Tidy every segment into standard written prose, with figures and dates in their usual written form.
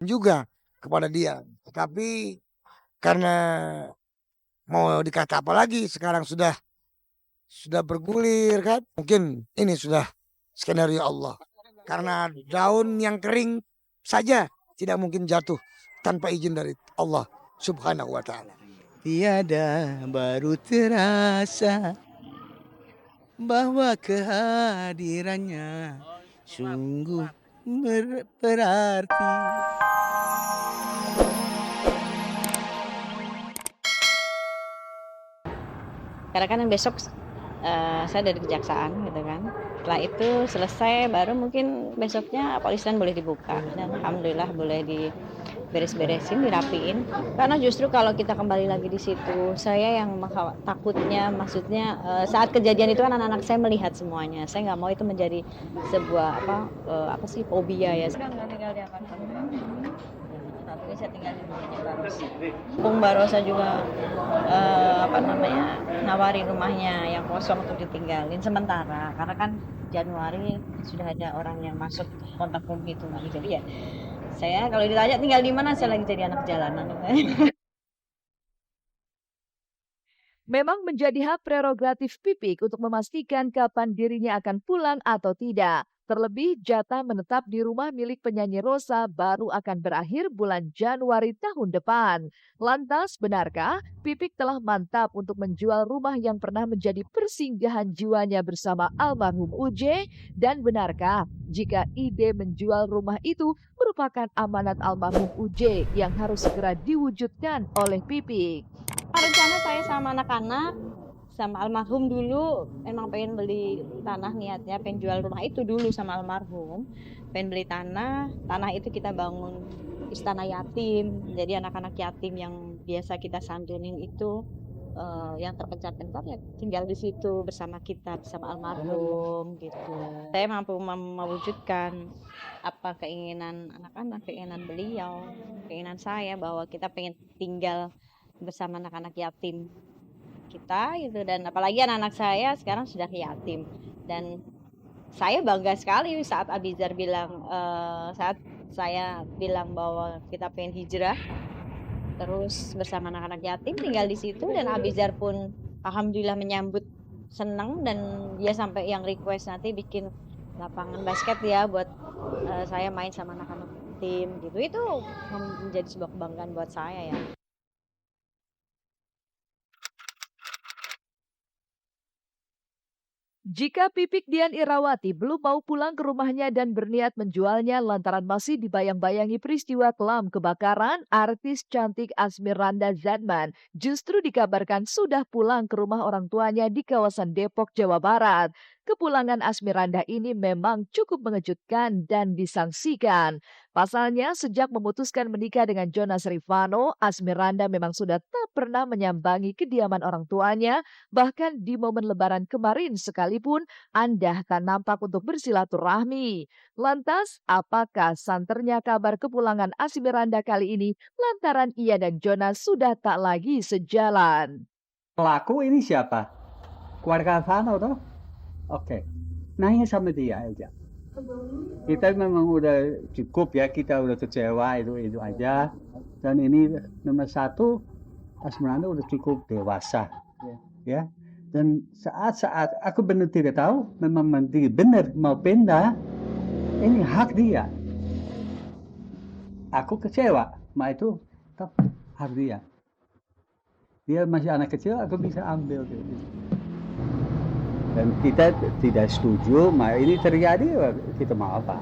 juga kepada dia. Tapi karena mau dikata apa lagi, sekarang sudah bergulir kan. Mungkin ini sudah skenario Allah. Karena daun yang kering saja tidak mungkin jatuh tanpa izin dari Allah Subhanahu wa taala. Tiada baru terasa bahwa kehadirannya sungguh berarti. Karena kan besok saya dari kejaksaan gitu kan. Setelah itu selesai baru mungkin besoknya polisian boleh dibuka dan alhamdulillah boleh beres-beresin, dirapiin. Karena justru kalau kita kembali lagi di situ, saya yang takutnya, maksudnya saat kejadian itu kan anak-anak saya melihat semuanya. Saya nggak mau itu menjadi sebuah fobia ya. Sudah nggak tinggal di apartemen. Tapi saya tinggal di rumahnya Barosa. Bung Barosa juga nawarin rumahnya yang kosong untuk ditinggalin sementara. Karena kan Januari sudah ada orang yang masuk kontak itu lagi. Jadi ya saya kalau ditanya tinggal di mana, saya lagi jadi anak jalanan. Memang menjadi hak prerogatif Pipik untuk memastikan kapan dirinya akan pulang atau tidak. Terlebih jatah menetap di rumah milik penyanyi Rosa baru akan berakhir bulan Januari tahun depan. Lantas benarkah Pipik telah mantap untuk menjual rumah yang pernah menjadi persinggahan jiwanya bersama almarhum UJ? Dan benarkah jika ide menjual rumah itu merupakan amanat almarhum UJ yang harus segera diwujudkan oleh Pipik? Rencana saya sama anak-anak sama almarhum dulu memang pengen beli tanah, niatnya pengen jual rumah itu dulu sama almarhum, pengen beli tanah itu kita bangun istana yatim, jadi anak-anak yatim yang biasa kita santunin itu yang terpencil-pencil ya tinggal di situ bersama kita, bersama almarhum gitu. Saya mampu mewujudkan apa keinginan anak-anak, keinginan beliau, keinginan saya bahwa kita pengen tinggal bersama anak-anak yatim kita gitu, dan apalagi anak-anak saya sekarang sudah yatim. Dan saya bangga sekali saat Abizar bilang saat saya bilang bahwa kita pengen hijrah terus bersama anak-anak yatim tinggal di situ, dan Abizar pun alhamdulillah menyambut senang, dan dia sampai yang request nanti bikin lapangan basket ya buat saya main sama anak-anak tim gitu. Itu menjadi sebuah kebanggaan buat saya ya. Jika Pipik Dian Irawati belum mau pulang ke rumahnya dan berniat menjualnya lantaran masih dibayang-bayangi peristiwa kelam kebakaran, artis cantik Asmiranda Zadman justru dikabarkan sudah pulang ke rumah orang tuanya di kawasan Depok, Jawa Barat. Kepulangan Asmiranda ini memang cukup mengejutkan dan disangsikan. Pasalnya, sejak memutuskan menikah dengan Jonas Rifano, Asmiranda memang sudah tak pernah menyambangi kediaman orang tuanya. Bahkan di momen lebaran kemarin sekalipun, Anda tak nampak untuk bersilaturahmi. Lantas, apakah santernya kabar kepulangan Asmiranda kali ini lantaran ia dan Jonas sudah tak lagi sejalan? Pelaku ini siapa? Keluarga Vano toh? Oke. Nanya sama dia aja. Kita memang udah cukup ya, kita udah kecewa itu aja. Dan ini nomor satu, Asmiranda udah cukup dewasa. Ya. Dan saat aku benar tidak tahu, memang dia benar mau pindah, ini hak dia. Aku kecewa, itu hak dia. Dia masih anak kecil, aku bisa ambil gitu. Dan kita tidak setuju, ini terjadi, kita mau apa?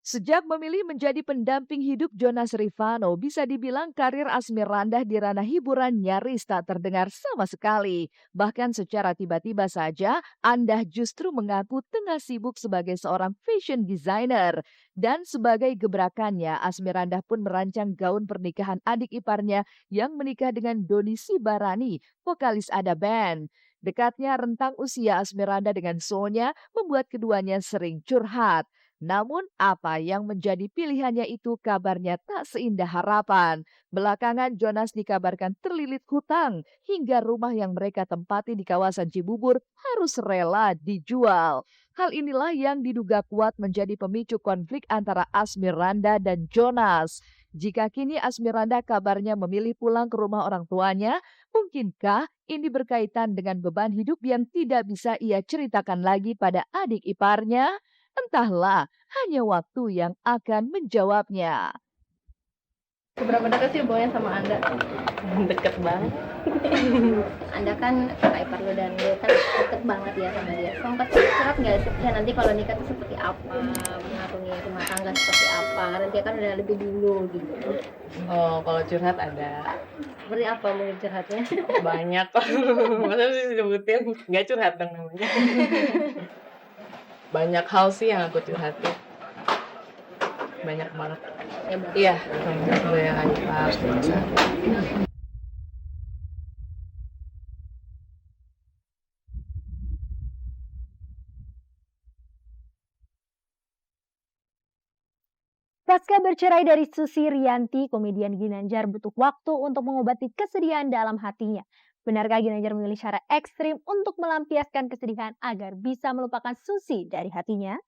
Sejak memilih menjadi pendamping hidup Jonas Rifano, bisa dibilang karir Asmiranda di ranah hiburan nyaris tak terdengar sama sekali. Bahkan secara tiba-tiba saja, Anda justru mengaku tengah sibuk sebagai seorang fashion designer. Dan sebagai gebrakannya, Asmiranda pun merancang gaun pernikahan adik iparnya yang menikah dengan Doni Sibarani, vokalis Ada Band. Dekatnya rentang usia Asmiranda dengan Sonya membuat keduanya sering curhat. Namun apa yang menjadi pilihannya itu kabarnya tak seindah harapan. Belakangan Jonas dikabarkan terlilit hutang hingga rumah yang mereka tempati di kawasan Cibubur harus rela dijual. Hal inilah yang diduga kuat menjadi pemicu konflik antara Asmiranda dan Jonas. Jika kini Asmiranda kabarnya memilih pulang ke rumah orang tuanya, mungkinkah ini berkaitan dengan beban hidup yang tidak bisa ia ceritakan lagi pada adik iparnya? Entahlah, hanya waktu yang akan menjawabnya. Seberapa dekat sih hubungannya sama Anda? Deket banget. Anda kan kakak ipar lo dan lo kan deket banget ya sama dia. Sempat curhat nggak sih ya nanti kalau nikah tuh seperti apa, mengarungi rumah tangga seperti apa? Karena dia kan udah lebih dulu gitu. Oh, kalau curhat ada Seperti apa mungkin curhatnya? banyak. Masa sih disebutin? Nggak curhat dong namanya. Banyak hal sih yang aku curhatin. Banyak banget. Ya, Bang. Iya, banyak aja. Pasca bercerai dari Susi Rianti, komedian Ginanjar butuh waktu untuk mengobati kesedihan dalam hatinya. Benarkah Ginanjar memilih cara ekstrim untuk melampiaskan kesedihan agar bisa melupakan Susi dari hatinya?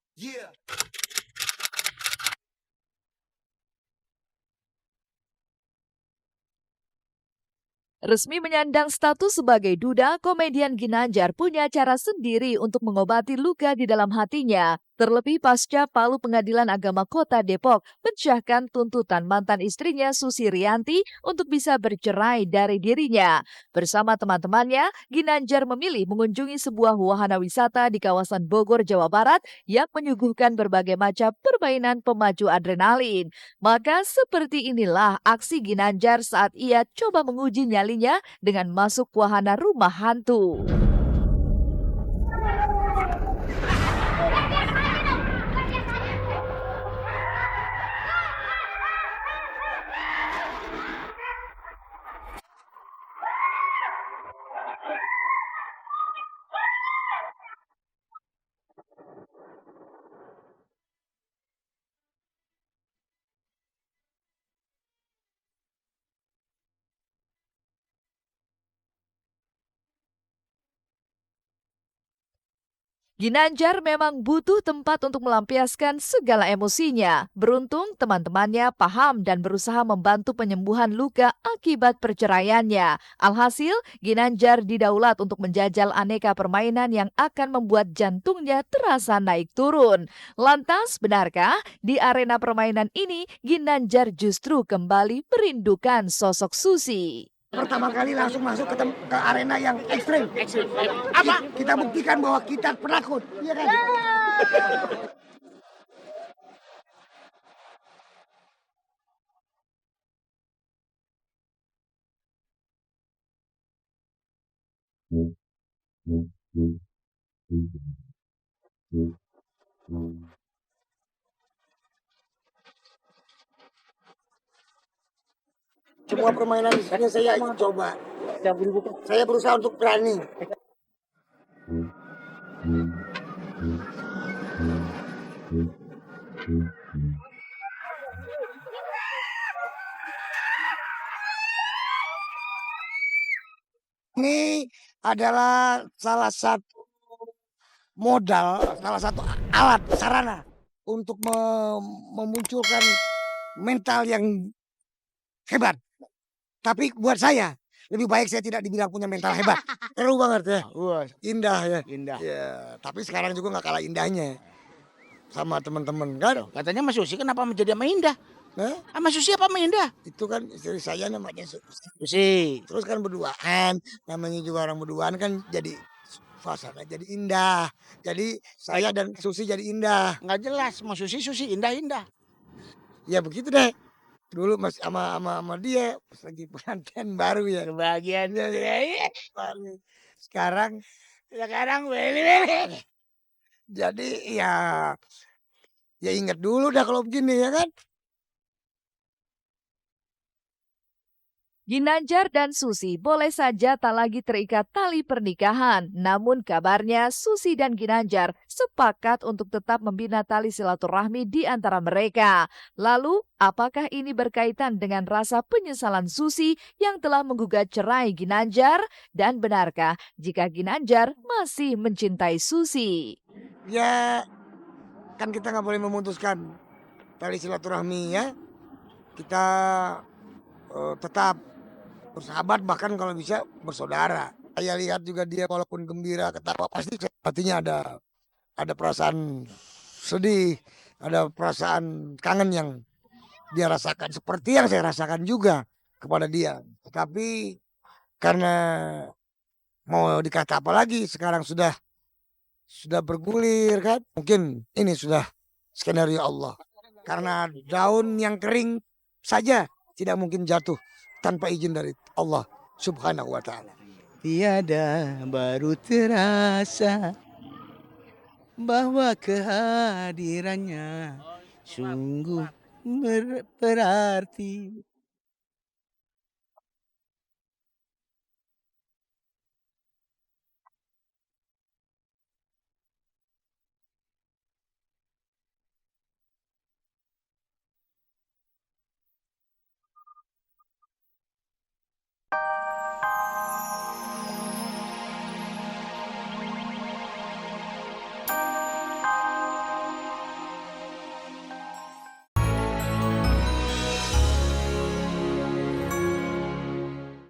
Resmi menyandang status sebagai duda, komedian Ginanjar punya cara sendiri untuk mengobati luka di dalam hatinya. Terlebih pasca Palu Pengadilan Agama Kota Depok mencahkan tuntutan mantan istrinya Susi Rianti untuk bisa bercerai dari dirinya. Bersama teman-temannya, Ginanjar memilih mengunjungi sebuah wahana wisata di kawasan Bogor, Jawa Barat yang menyuguhkan berbagai macam permainan pemacu adrenalin. Maka seperti inilah aksi Ginanjar saat ia coba menguji nyalinya dengan masuk wahana rumah hantu. Ginanjar memang butuh tempat untuk melampiaskan segala emosinya. Beruntung teman-temannya paham dan berusaha membantu penyembuhan luka akibat perceraiannya. Alhasil, Ginanjar didaulat untuk menjajal aneka permainan yang akan membuat jantungnya terasa naik turun. Lantas, benarkah di arena permainan ini Ginanjar justru kembali merindukan sosok Susi? Pertama kali langsung masuk ke arena yang ekstrim. Apa? Kita buktikan bahwa kita penakut, iya kan? Semua permainan di sini saya ingin coba. Saya berusaha untuk berani. Ini adalah salah satu modal, salah satu alat sarana untuk memunculkan mental yang hebat. Tapi buat saya lebih baik saya tidak dibilang punya mental hebat. Seru banget ya. Wah, indah ya. Indah. Ya, tapi sekarang juga nggak kalah indahnya sama teman-teman kan. Katanya Mas Susi kenapa menjadi sama Indah? Nah, Sama Susi apa sama Indah? itu kan istri saya namanya Susi. terus kan berduaan, namanya juga orang berduaan kan jadi suasana jadi indah. Jadi saya dan Susi jadi indah. Nggak jelas, Mas Susi Indah-indah. Ya begitu deh. Dulu masih sama dia pas lagi pengantin baru ya. Kebahagiaannya Baru. Sekarang weli. jadi ya ingat dulu dah kalau begini ya kan. Ginanjar dan Susi boleh saja tak lagi terikat tali pernikahan. Namun kabarnya Susi dan Ginanjar sepakat untuk tetap membina tali silaturahmi di antara mereka. Lalu, apakah ini berkaitan dengan rasa penyesalan Susi yang telah menggugat cerai Ginanjar? Dan benarkah jika Ginanjar masih mencintai Susi? Ya kan kita nggak boleh memutuskan tali silaturahmi ya. kita tetap bersahabat, bahkan kalau bisa bersaudara. Saya lihat juga dia walaupun gembira, ketawa, pasti hatinya ada perasaan sedih, ada perasaan kangen yang dia rasakan seperti yang saya rasakan juga kepada dia. Tapi karena mau dikata apa lagi, sekarang sudah bergulir kan. Mungkin ini sudah skenario Allah. Karena daun yang kering saja tidak mungkin jatuh tanpa izin dari Allah Subhanahu wa taala. Tiada baru terasa bahwa kehadirannya sungguh berarti